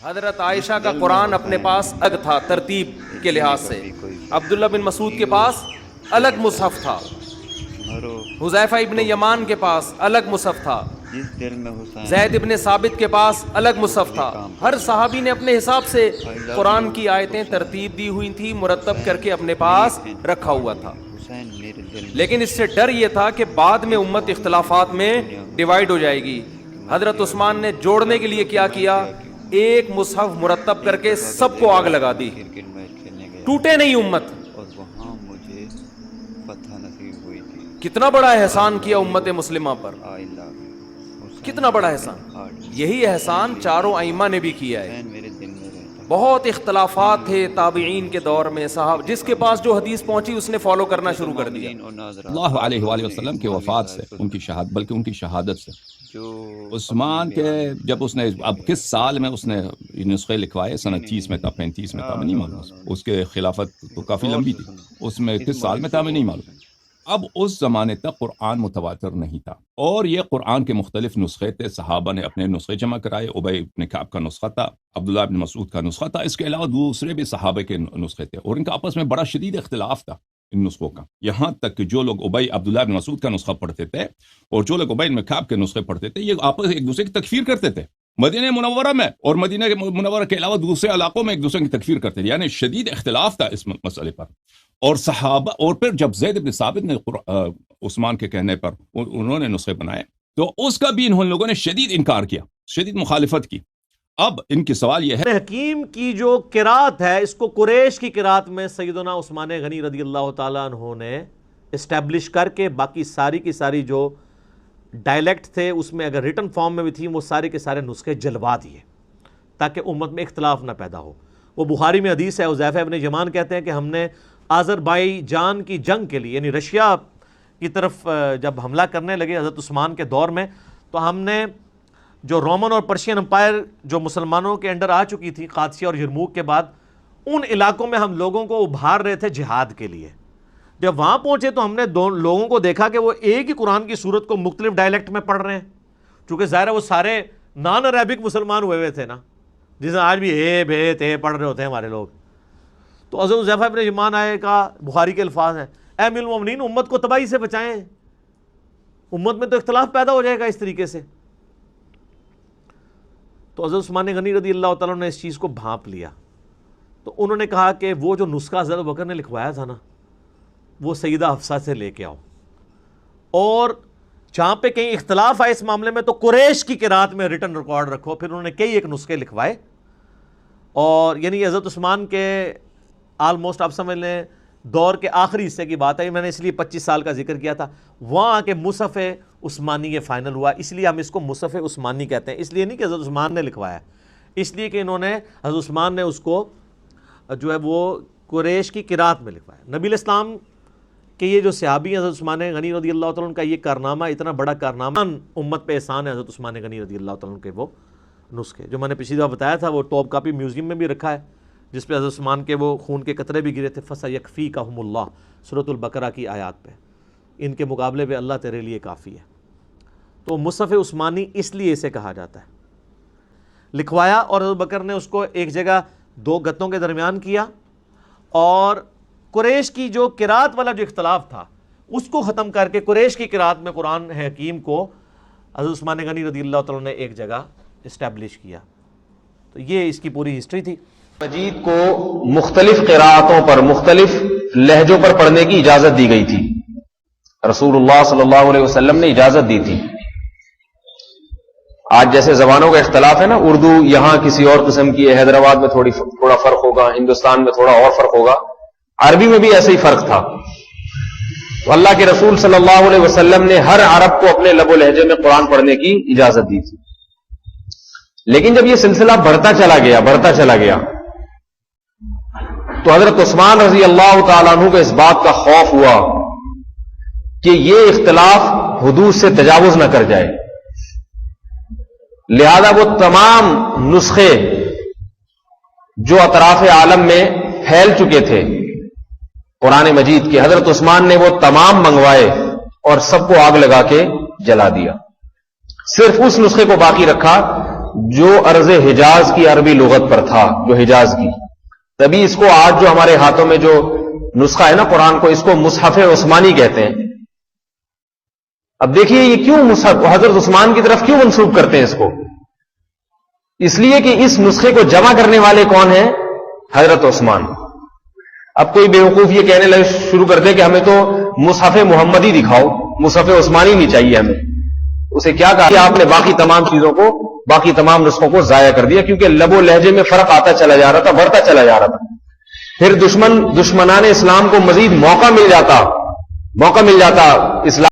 حضرت عائشہ کا قرآن اپنے پاس الگ تھا ترتیب کے لحاظ سے، عبداللہ بن مسعود کے پاس الگ مصحف تھا، حذیفہ ابن یمان کے پاس الگ مصحف تھا، زید ابن ثابت کے پاس الگ مصحف تھا۔ ہر صحابی نے اپنے حساب سے قرآن کی آیتیں ترتیب دی ہوئی تھی، مرتب کر کے اپنے پاس رکھا ہوا تھا۔ لیکن اس سے ڈر یہ تھا کہ بعد میں امت اختلافات میں ڈیوائیڈ ہو جائے گی۔ حضرت عثمان نے جوڑنے کے لیے کیا کیا، ایک مصحف مرتب کر کے سب کو آگ لگا دی، ٹوٹے نہیں امت۔ کتنا بڑا احسان کیا امت مسلمہ پر، کتنا بڑا احسان۔ یہی احسان چاروں ائمہ نے بھی کیا ہے۔ بہت اختلافات تھے تابعین کے دور میں، صحابہ جس کے پاس جو حدیث پہنچی اس نے فالو کرنا شروع کر دیا۔ اللہ علیہ وآلہ وسلم کی وفات سے، ان کی شہادت، بلکہ ان کی شہادت سے، عثمان کے جب اس نے اب کس سال میں اس نے نسخے لکھوائے، سنہ 30 میں تھا، 35 میں تھا، میں نہیں معلوم، اس کے خلافت تو کافی لمبی تھی، اس میں کس سال میں تھا میں نہیں معلوم۔ اب اس زمانے تک قرآن متواتر نہیں تھا، اور یہ قرآن کے مختلف نسخے تھے، صحابہ نے اپنے نسخے جمع کرائے، ابی بن کعب کا نسخہ تھا، عبداللہ بن مسعود کا نسخہ تھا، اس کے علاوہ دوسرے بھی صحابہ کے نسخے تھے، اور ان کا آپس میں بڑا شدید اختلاف تھا ان نسخوں کا، یہاں تک کہ جو لوگ عبداللہ بن مسعود کا نسخہ پڑھتے تھے اور جو لوگ ابی بن کعب کے نسخے پڑھتے تھے، یہ آپس ایک دوسرے کی تکفیر کرتے تھے، مدینہ منورہ میں اور مدینہ منورہ کے علاوہ دوسرے علاقوں میں ایک دوسرے کی تکفیر کرتے تھے، یعنی شدید اختلاف تھا اس مسئلے پر۔ اور صحابہ، اور پھر جب زید بن ثابت نے عثمان کے کہنے پر انہوں نے نسخے بنائے تو اس کا بھی ان لوگوں نے شدید انکار کیا، شدید مخالفت کی۔ اب ان کی سوال یہ ہے، حکیم کی جو قرات ہے، اس کو قریش کی قرات میں سیدنا عثمان غنی رضی اللہ تعالیٰ عنہ نے اسٹیبلش کر کے باقی ساری کی ساری جو ڈائلیکٹ تھے اس میں اگر ریٹن فارم میں بھی تھی، وہ سارے کے سارے نسخے جلوا دیے تاکہ امت میں اختلاف نہ پیدا ہو۔ وہ بخاری میں حدیث ہے، حذیفہ ابن یمان کہتے ہیں کہ ہم نے آذربائیجان کی جنگ کے لیے، یعنی رشیا کی طرف جب حملہ کرنے لگے حضرت عثمان کے دور میں، تو ہم نے جو رومن اور پرشین امپائر جو مسلمانوں کے انڈر آ چکی تھی قادسیہ اور یرموک کے بعد، ان علاقوں میں ہم لوگوں کو ابھار رہے تھے جہاد کے لیے۔ جب وہاں پہنچے تو ہم نے لوگوں کو دیکھا کہ وہ ایک ہی قرآن کی صورت کو مختلف ڈائلیکٹ میں پڑھ رہے ہیں، چونکہ ظاہر ہے وہ سارے نان عربک مسلمان ہوئے ہوئے تھے نا، جسے آج بھی اے بے تے پڑھ رہے ہوتے ہیں ہمارے لوگ۔ تو حضرت حذیفہ ابن یمان آئے کا بخاری کے الفاظ ہیں، اے امیر المومنین امت کو تباہی سے بچائیں، امت میں تو اختلاف پیدا ہو جائے گا اس طریقے سے۔ تو حضرت عثمان غنی رضی اللہ تعالیٰ نے اس چیز کو بھانپ لیا، تو انہوں نے کہا کہ وہ جو نسخہ حضرت ابوبکر نے لکھوایا تھا نا، وہ سیدہ حفصہ سے لے کے آؤ، اور جہاں پہ کہیں اختلاف آئے اس معاملے میں تو قریش کی قرات میں ریٹن ریکارڈ رکھو۔ پھر انہوں نے کئی ایک نسخے لکھوائے، اور یعنی حضرت عثمان کے آلموسٹ آپ سمجھ لیں دور کے آخری حصے کی بات ہے، میں نے اس لیے 25 سال کا ذکر کیا تھا، وہاں آ کے مصحف عثمانی یہ فائنل ہوا، اس لیے ہم اس کو مصحف عثمانی کہتے ہیں، اس لیے نہیں کہ حضرت عثمان نے لکھوایا، اس لیے کہ انہوں نے حضرت عثمان نے اس کو جو ہے وہ قریش کی قرات میں لکھوایا۔ نبی الاسلام کہ یہ جو صحابی ہیں حضرت عثمان غنی رضی اللہ تعالیٰ عنہ کا یہ کارنامہ، اتنا بڑا کارنامہ، امت پہ احسان ہے حضرت عثمان غنی رضی اللہ تعالیٰ عنہ کے وہ نسخے، جو میں نے پچھلی دفعہ بتایا تھا، وہ ٹاپ کاپی میوزیم میں بھی رکھا ہے، جس پہ حضرت عثمان کے وہ خون کے قطرے بھی گرے تھے، فَسَيَكْفِيكَهُمُ اللَّهُ سورۃ البقرہ کی آیات پہ، ان کے مقابلے پہ اللہ تیرے لیے کافی ہے۔ تو مصحف عثمانی اس لیے اسے کہا جاتا ہے، لکھوایا، اور حضرت بکر نے اس کو ایک جگہ دو گتوں کے درمیان کیا، اور قریش کی جو قرات والا جو اختلاف تھا اس کو ختم کر کے قریش کی قرات میں قرآن حکیم کو حضرت عثمان غنی رضی اللہ تعالیٰ نے ایک جگہ اسٹیبلش کیا۔ تو یہ اس کی پوری ہسٹری تھی۔ مجید کو مختلف قراءتوں پر، مختلف لہجوں پر پڑھنے کی اجازت دی گئی تھی، رسول اللہ صلی اللہ علیہ وسلم نے اجازت دی تھی۔ آج جیسے زبانوں کا اختلاف ہے نا، اردو یہاں کسی اور قسم کی ہے، حیدرآباد میں تھوڑا فرق ہوگا، ہندوستان میں تھوڑا اور فرق ہوگا، عربی میں بھی ایسا ہی فرق تھا۔ تو اللہ کے رسول صلی اللہ علیہ وسلم نے ہر عرب کو اپنے لب و لہجے میں قرآن پڑھنے کی اجازت دی تھی، لیکن جب یہ سلسلہ بڑھتا چلا گیا تو حضرت عثمان رضی اللہ تعالیٰ عنہ کو اس بات کا خوف ہوا کہ یہ اختلاف حدود سے تجاوز نہ کر جائے، لہذا وہ تمام نسخے جو اطراف عالم میں پھیل چکے تھے قرآن مجید کے، حضرت عثمان نے وہ تمام منگوائے اور سب کو آگ لگا کے جلا دیا، صرف اس نسخے کو باقی رکھا جو ارض حجاز کی عربی لغت پر تھا، جو حجاز کی، تبھی اس کو آج جو ہمارے ہاتھوں میں جو نسخہ ہے نا قرآن کو، اس کو مصحف عثمانی کہتے ہیں۔ اب دیکھیے یہ کیوں مصحف حضرت عثمان کی طرف کیوں منسوب کرتے ہیں اس کو؟ اس لیے کہ اس نسخے کو جمع کرنے والے کون ہیں؟ حضرت عثمان۔ اب کوئی بیوقوف یہ کہنے لگے شروع کر دے کہ ہمیں تو مصحف محمدی دکھاؤ، مصحف عثمانی نہیں چاہیے ہمیں، اسے کیا کہا کہ آپ نے باقی تمام چیزوں کو، باقی تمام نسخوں کو ضائع کر دیا، کیونکہ لب و لہجے میں فرق آتا چلا جا رہا تھا، بڑھتا چلا جا رہا تھا۔ پھر دشمنان اسلام کو مزید موقع مل جاتا اسلام